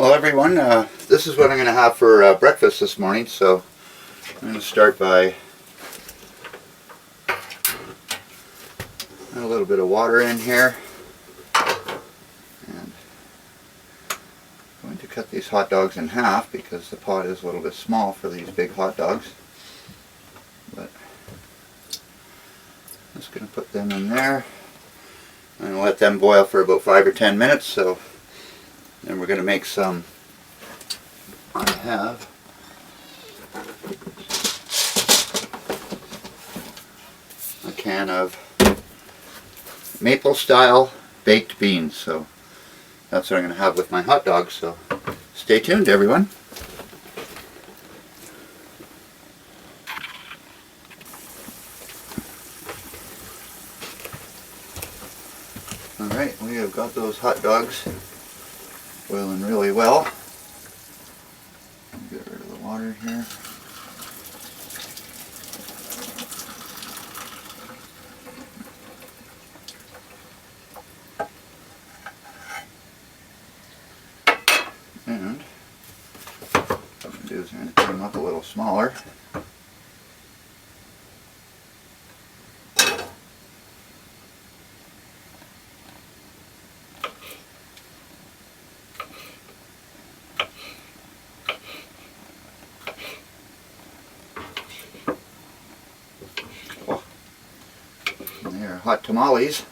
Well, everyone, this is what I'm going to have for breakfast this morning. So I'm going to start by add a little bit of water in here, and I'm going to cut these hot dogs in half because the pot is a little bit small for these big hot dogs. But I'm just going to put them in there and let them boil for about 5 or 10 minutes. So then we're going to make some. I have a can of maple style baked beans, so that's what I'm going to have with my hot dogs. So stay tuned, everyone. Alright, we have got those hot dogs boiling really well. Get rid of the water here. And what I'm going to do is I'm going to turn them up a little smaller. And they are hot tamales.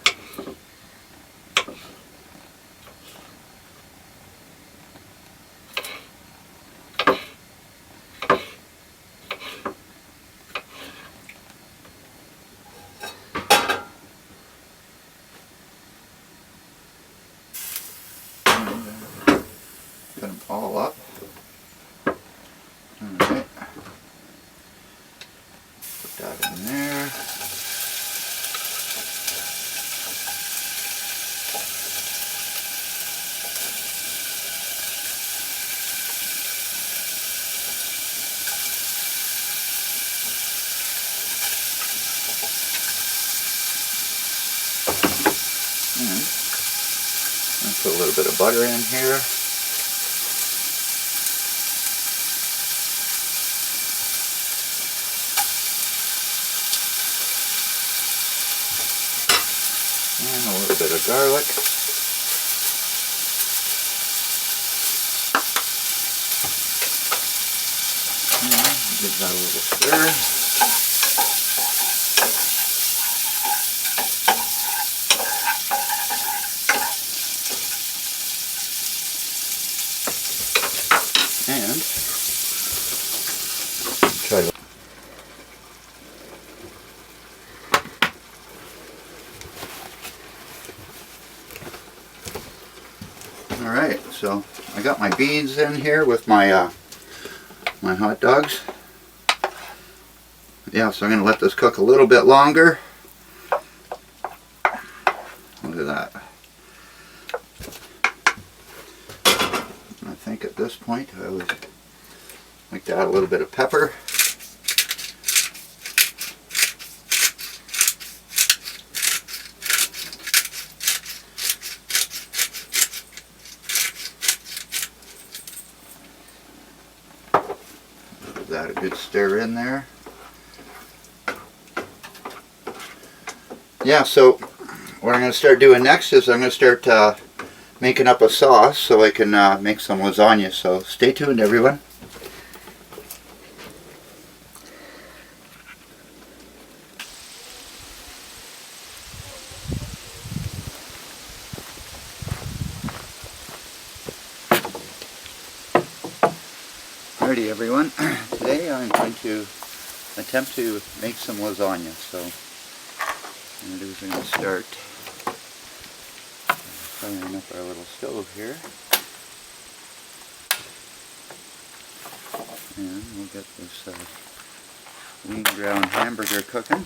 Put them all up. Alright. Put that in there. And I'll put a little bit of butter in here. And a little bit of garlic. And give that a little stir. And try to. Alright, so I got my beans in here with my my hot dogs. Yeah, so I'm going to let this cook a little bit longer. Look at that. I think at this point I would like to add a little bit of pepper. Give that a good stir in there. Yeah, so what I'm going to start doing next is I'm going to start making up a sauce so I can make some lasagna. So stay tuned, everyone. Alrighty, everyone. Today I'm going to attempt to make some lasagna. So what I'm going to do is I'm going to start firing up our little stove here. And we'll get this lean ground hamburger cooking.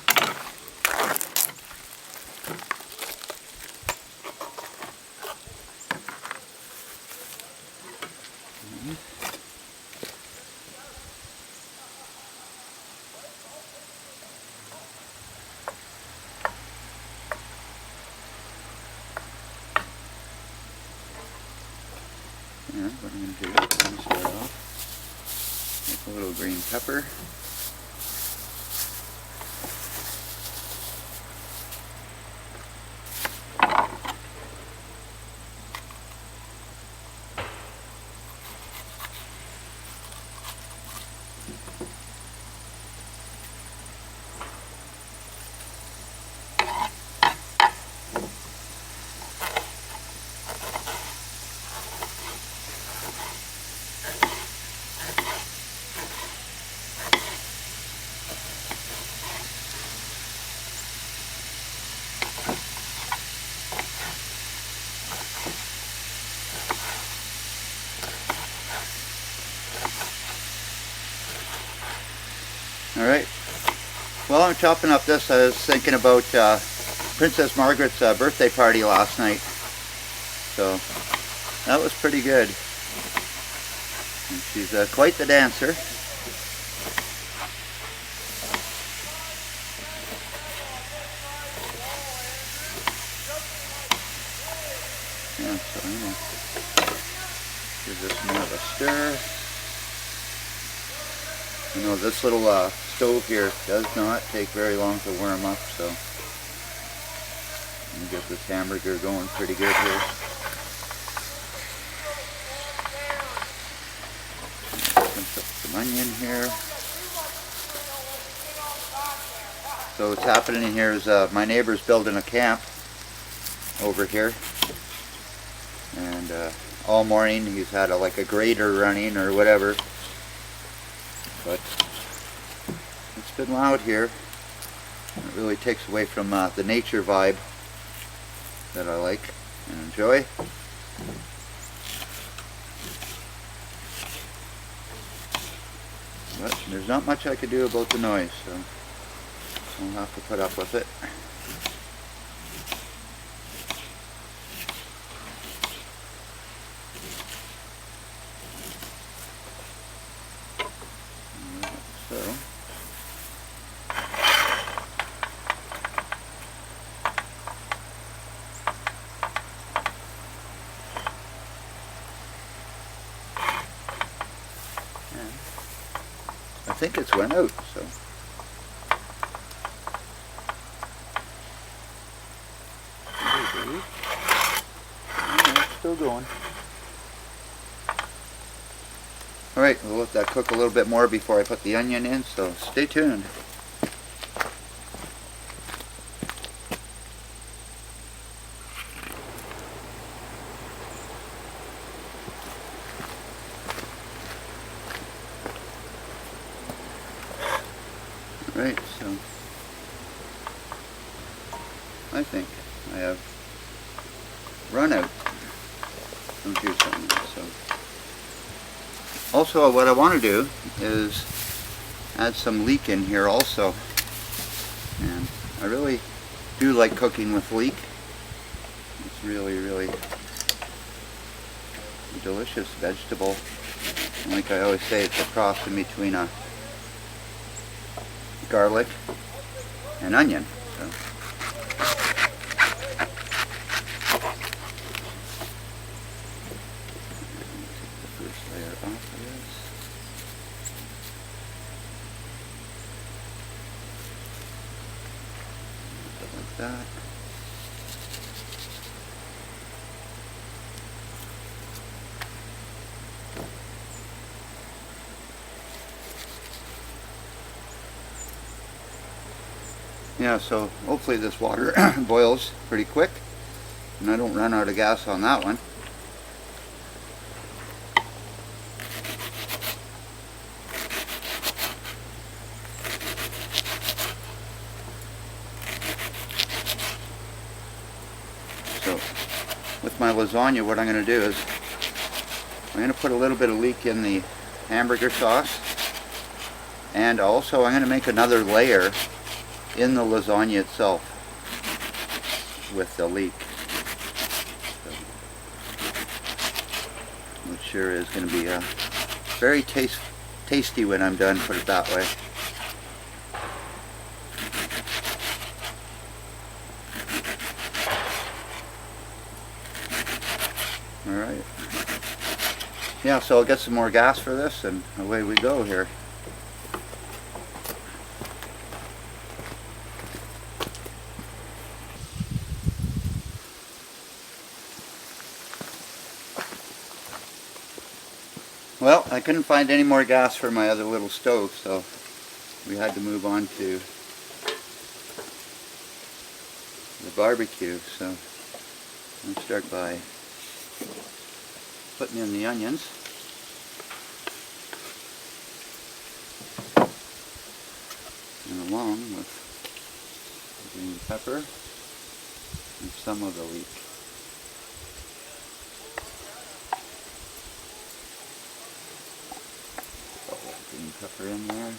And what I'm going to do is I'm going to start off with a little green pepper. Alright, while I'm chopping up this, I was thinking about Princess Margaret's birthday party last night. So, that was pretty good. And she's quite the dancer. Yeah, so I'm going to give this more of a stir. You know, this little stove here does not take very long to warm up, so let me get this hamburger going pretty good here. Put some onion here. So what's happening here is my neighbor's building a camp over here, and all morning he's had like a grater running or whatever. But it's been loud here. It really takes away from the nature vibe that I like and enjoy. But there's not much I could do about the noise, so I'll have to put up with it. I think it's went out, so. It's still going. Alright, we'll let that cook a little bit more before I put the onion in, so stay tuned. Right, so I think I have run out some juice on it. So also what I want to do is add some leek in here also, and I really do like cooking with leek. It's really a delicious vegetable. And like I always say, it's a cross in between a garlic and onion. So. Take the first layer off of this. Like that. Yeah, so hopefully this water boils pretty quick and I don't run out of gas on that one. So with my lasagna, what I'm going to do is I'm going to put a little bit of leek in the hamburger sauce, and also I'm going to make another layer in the lasagna itself with the leek, which sure is going to be very tasty when I'm done, put it that way. Alright, yeah, so I'll get some more gas for this and away we go here. Well, I couldn't find any more gas for my other little stove, so we had to move on to the barbecue. So I'll start by putting in the onions. And along with the green pepper and some of the leek. Green pepper in there.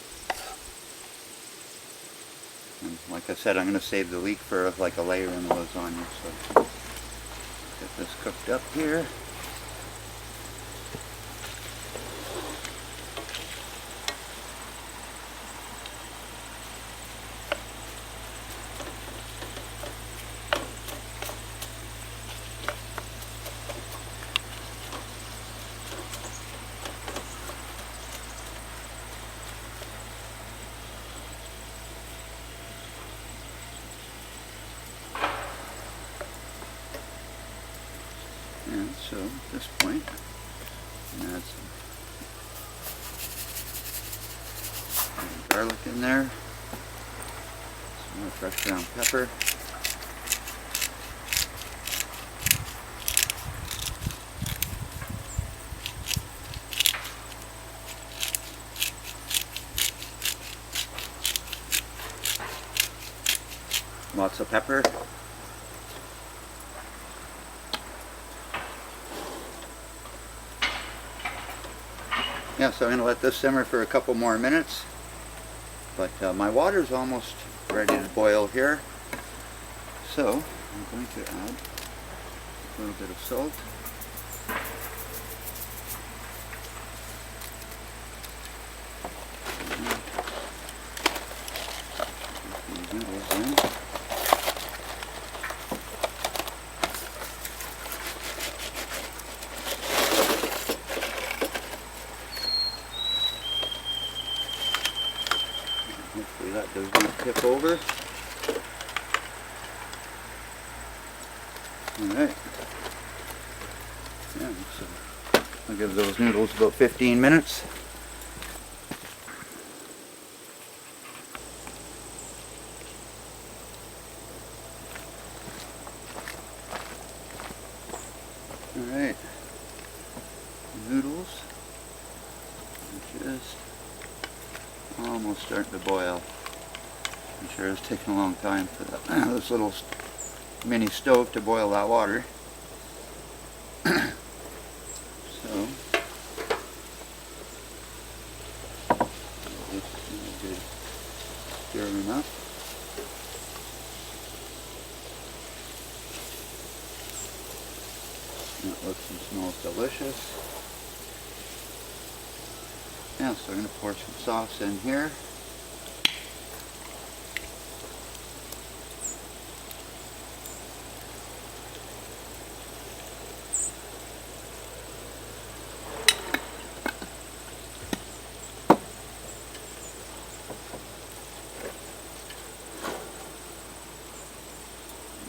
And like I said, I'm going to save the leek for like a layer in the lasagna. So get this cooked up here. And so at this point, add some garlic in there, some more fresh ground pepper, lots of pepper. Yeah, so I'm going to let this simmer for a couple more minutes, but my water's almost ready to boil here, so I'm going to add a little bit of salt, put these noodles in. Hopefully that does not tip over. Alright. Yeah, so I'll give those noodles about 15 minutes. Alright. Noodles are just almost starting to boil. I'm sure it's taking a long time for that this little mini stove to boil that water. So just good stirring up. That looks and smells delicious. Yeah, so I'm going to pour some sauce in here.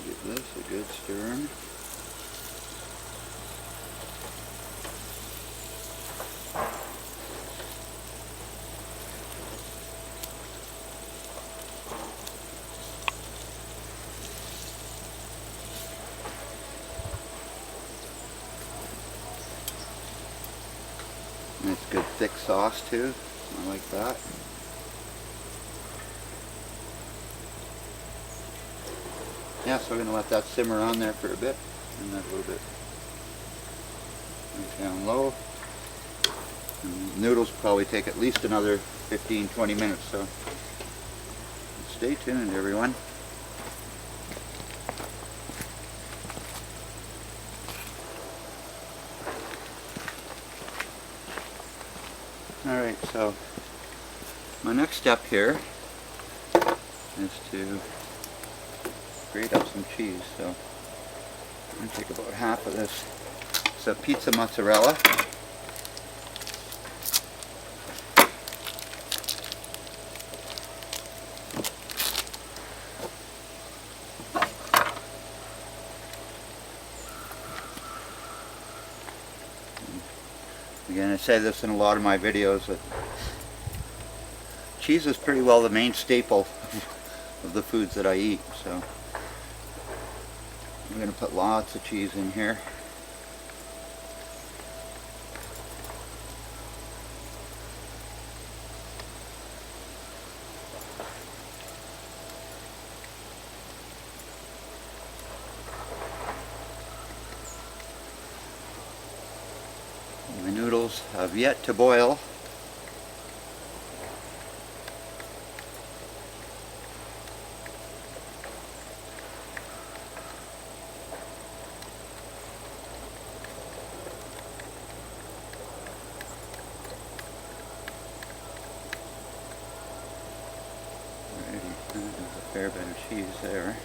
Give this a good stir. Nice good thick sauce too. I like that. Yeah, so we're going to let that simmer on there for a bit, and that a little bit down low. And the noodles probably take at least another 15-20 minutes, so stay tuned, everyone. Alright, so my next step here is to grate up some cheese. So I'm going to take about half of this. It's a pizza mozzarella. Again, I say this in a lot of my videos, that cheese is pretty well the main staple of the foods that I eat. So I'm going to put lots of cheese in here. My noodles have yet to boil. There's a fair bit of cheese there.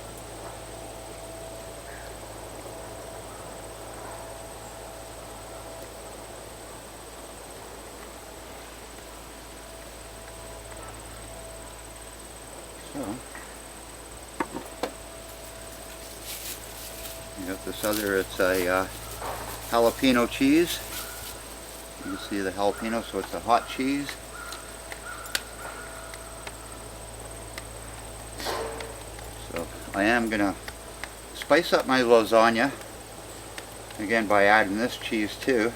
So, you got this other, it's a jalapeno cheese. You can see the jalapeno, so it's a hot cheese. So I am going to spice up my lasagna, again by adding this cheese too.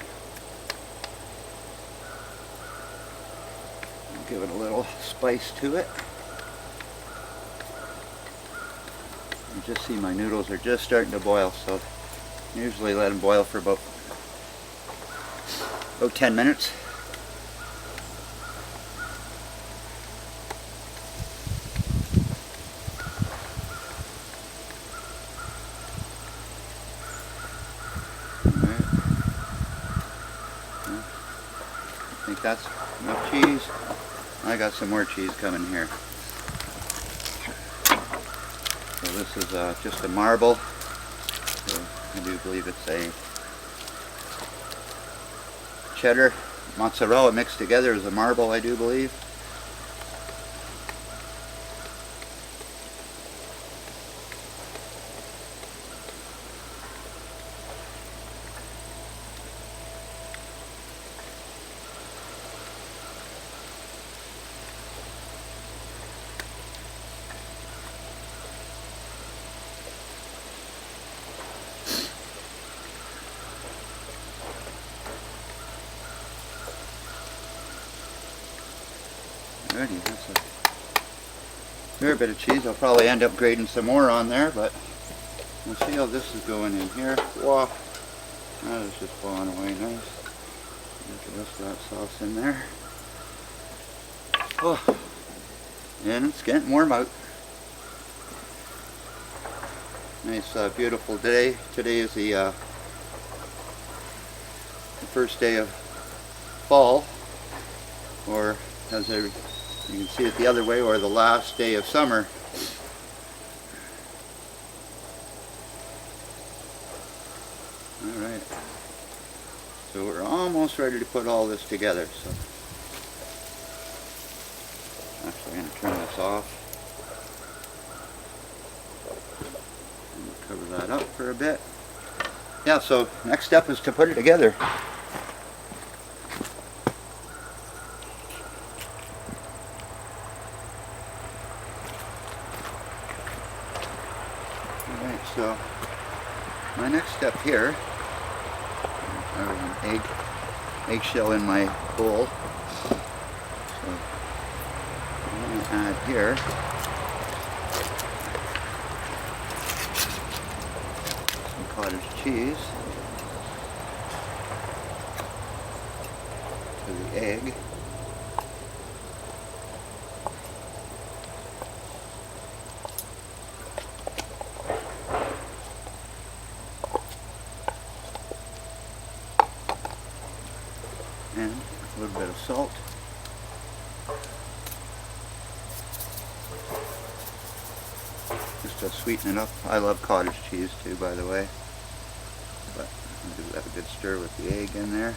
Give it a little spice to it. You just see my noodles are just starting to boil, so I usually let them boil for about 10 minutes. Alright. I think that's enough cheese. I got some more cheese coming here. So this is just a marble. So I do believe it's a cheddar mozzarella mixed together as a marble, I do believe. Alrighty, that's a fair bit of cheese. I'll probably end up grating some more on there, but we'll see how this is going in here. Wow, that is just blowing away nice. Look at this, that sauce in there. Oh, and it's getting warm out. Nice, beautiful day. Today is the first day of fall, or as you can see it the other way, or the last day of summer. Alright, so we're almost ready to put all this together. So actually I'm going to turn this off and cover that up for a bit. Yeah, so next step is to put it together. So my next step here, I have an eggshell in my bowl. So I'm going to add here some cottage cheese to the egg. And a little bit of salt. Just to sweeten it up. I love cottage cheese too, by the way. But I'll do that a good stir with the egg in there.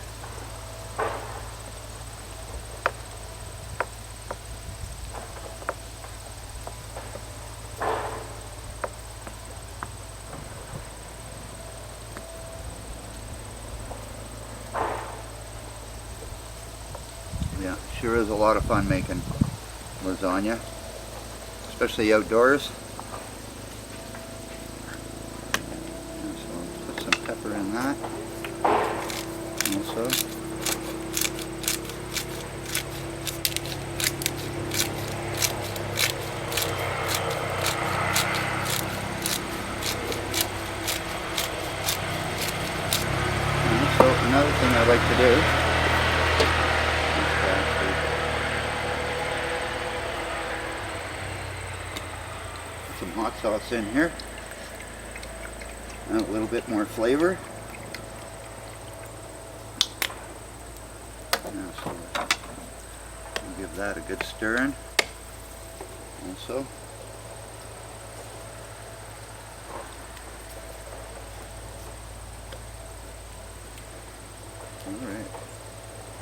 Sure is a lot of fun making lasagna, especially outdoors. And so I'll put some pepper in that also. So another thing I like to do is actually put some hot sauce in here. Add a little bit more flavor. Now, so I'll give that a good stirring also. Alright,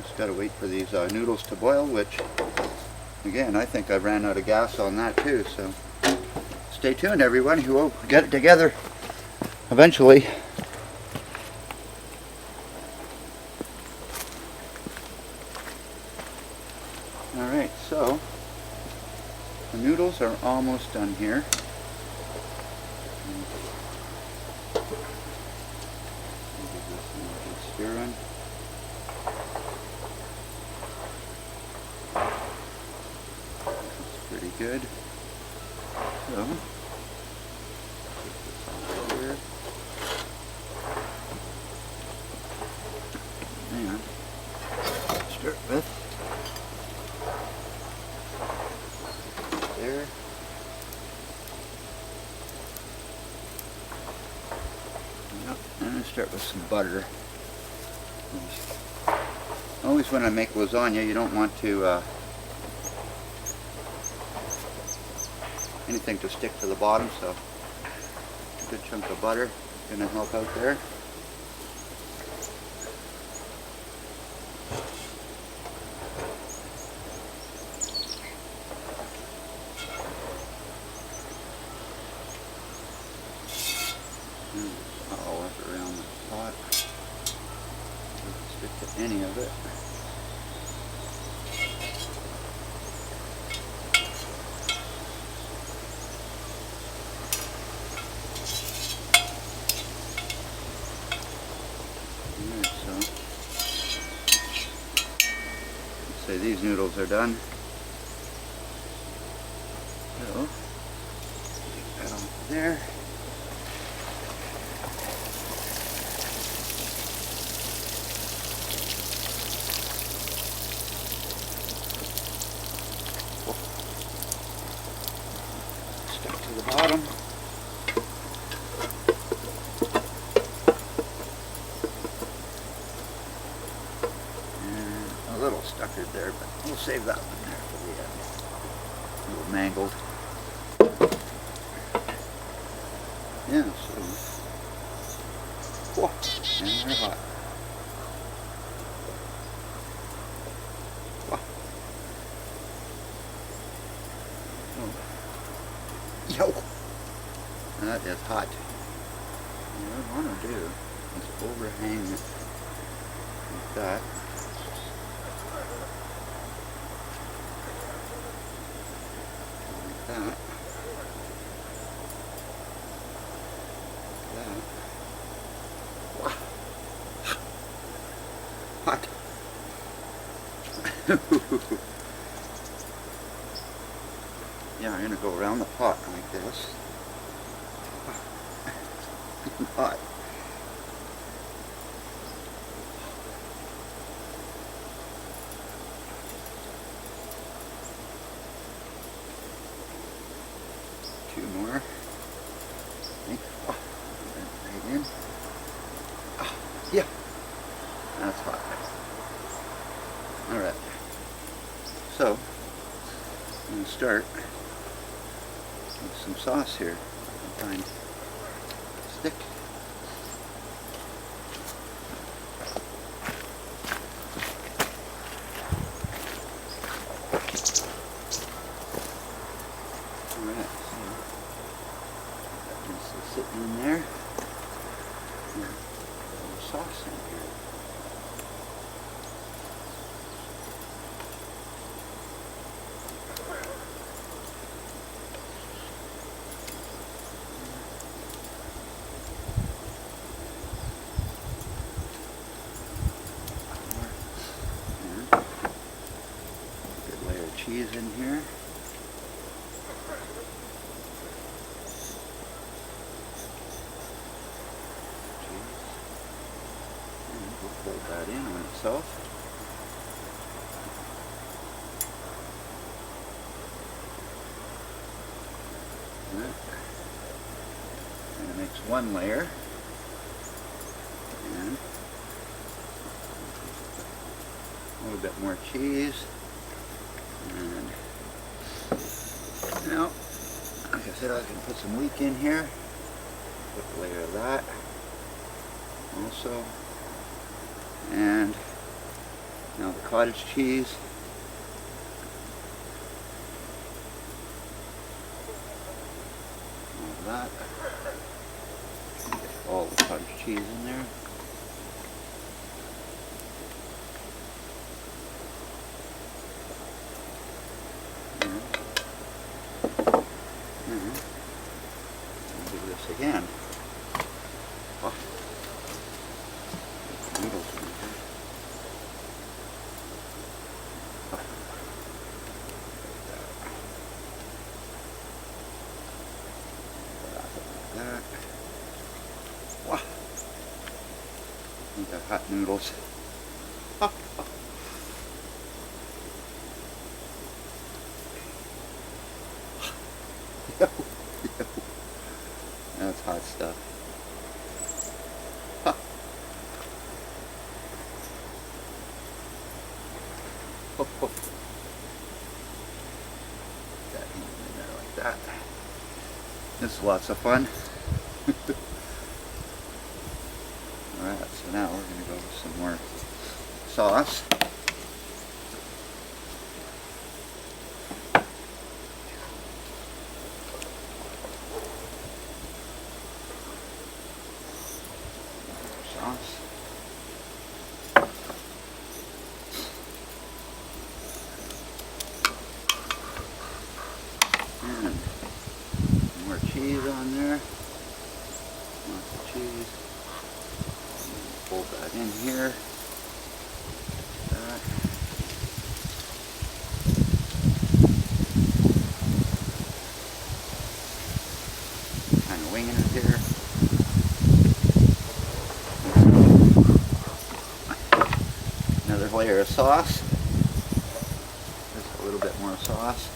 just gotta wait for these noodles to boil, which, again, I think I ran out of gas on that too, so stay tuned everyone, we'll get it together eventually. Alright, so the noodles are almost done here. Give this a good stirring. Pretty good. So, put this on here. And start with there. Yep. And I start with some butter. Always when I make lasagna, you don't want to anything to stick to the bottom, so a good chunk of butter is going to help out there. All up around the pot. Don't stick to any of it. Say these noodles are done. So, take that off there. Stuck to the bottom. A little stuckered there, but we'll save that one there for the end. A little mangled. Yeah, so. Whoa, and they're hot. Wow. Oh. Yo! That is hot. What I want to do is overhang it like that. That. Wow. Hot. Yeah, I'm going to go around the pot like this. Hot. Two more. Oh, right in. Oh, yeah. That's hot. Alright. So, I'm going to start with some sauce here. Find stick. Alright, so that is sitting in there. And a little sauce in here. cheese in here. Cheese. And we'll fold that in on itself. And it makes one layer. And a little bit more cheese. And now, like I said, I can put some leek in here. Put a layer of that also. And now the cottage cheese. All that. Get all the cottage cheese in there. Do this again. Oh. Noodles in here. Oh. Like that. Wow. We got hot noodles. Oh. That's hot stuff. Huh. Oh, oh. That in there like that. This is lots of fun. Alright, so now we're going to go with some more sauce. And more cheese on there. Lots of cheese. Fold that in here. That. Kind of winging it here. Another layer of sauce. Just a little bit more sauce.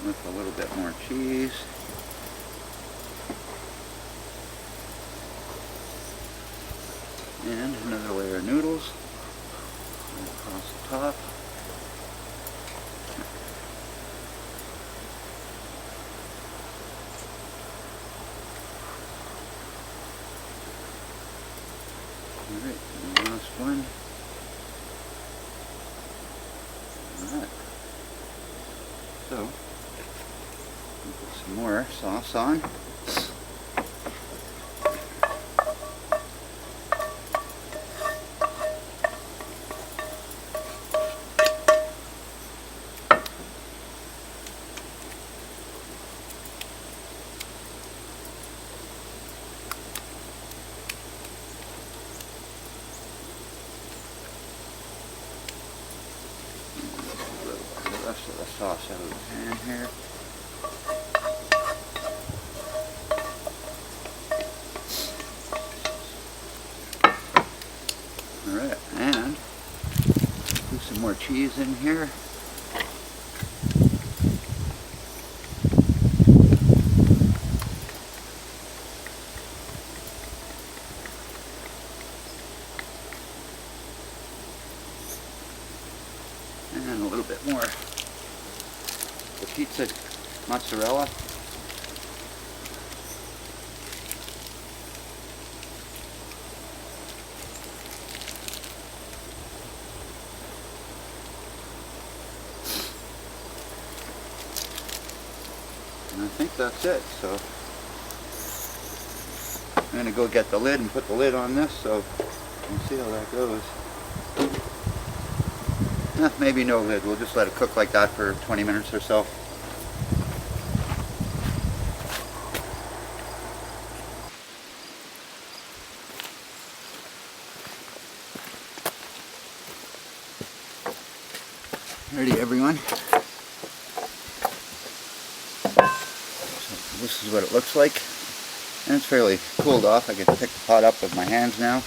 With a little bit more cheese. And another layer of noodles. And across the top. Alright, and the last one. Alright. So, put some more sauce on. The rest of the sauce out of the pan here. Alright, and do some more cheese in here. And a little bit more the pizza mozzarella. And I think that's it. So I'm going to go get the lid and put the lid on this so we'll see how that goes. Maybe no lid. We'll just let it cook like that for 20 minutes or so. everyone. So this is what it looks like. And it's fairly cooled off. I can pick the pot up with my hands now.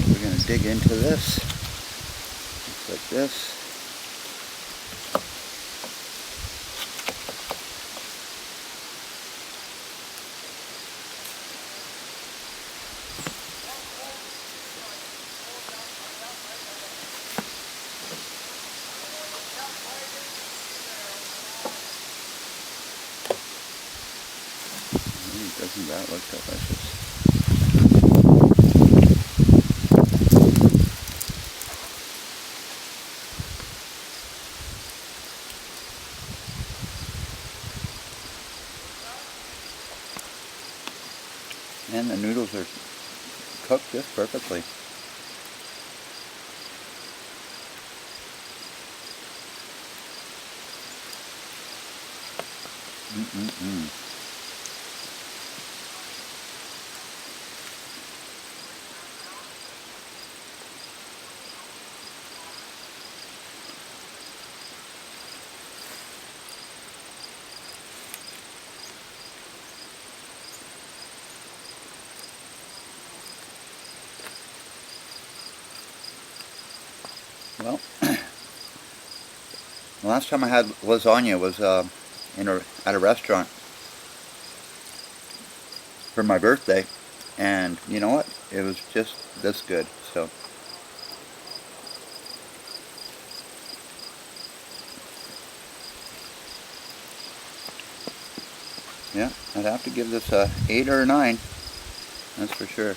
We're going to dig into this. Just like this. Doesn't that look delicious? And the noodles are cooked just perfectly. Well, the last time I had lasagna was at a restaurant for my birthday, and you know what? It was just this good. Yeah, I'd have to give this a 8 or a 9. That's for sure.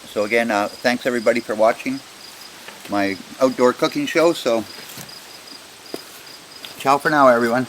So again, thanks everybody for watching my outdoor cooking show. So, ciao for now, everyone.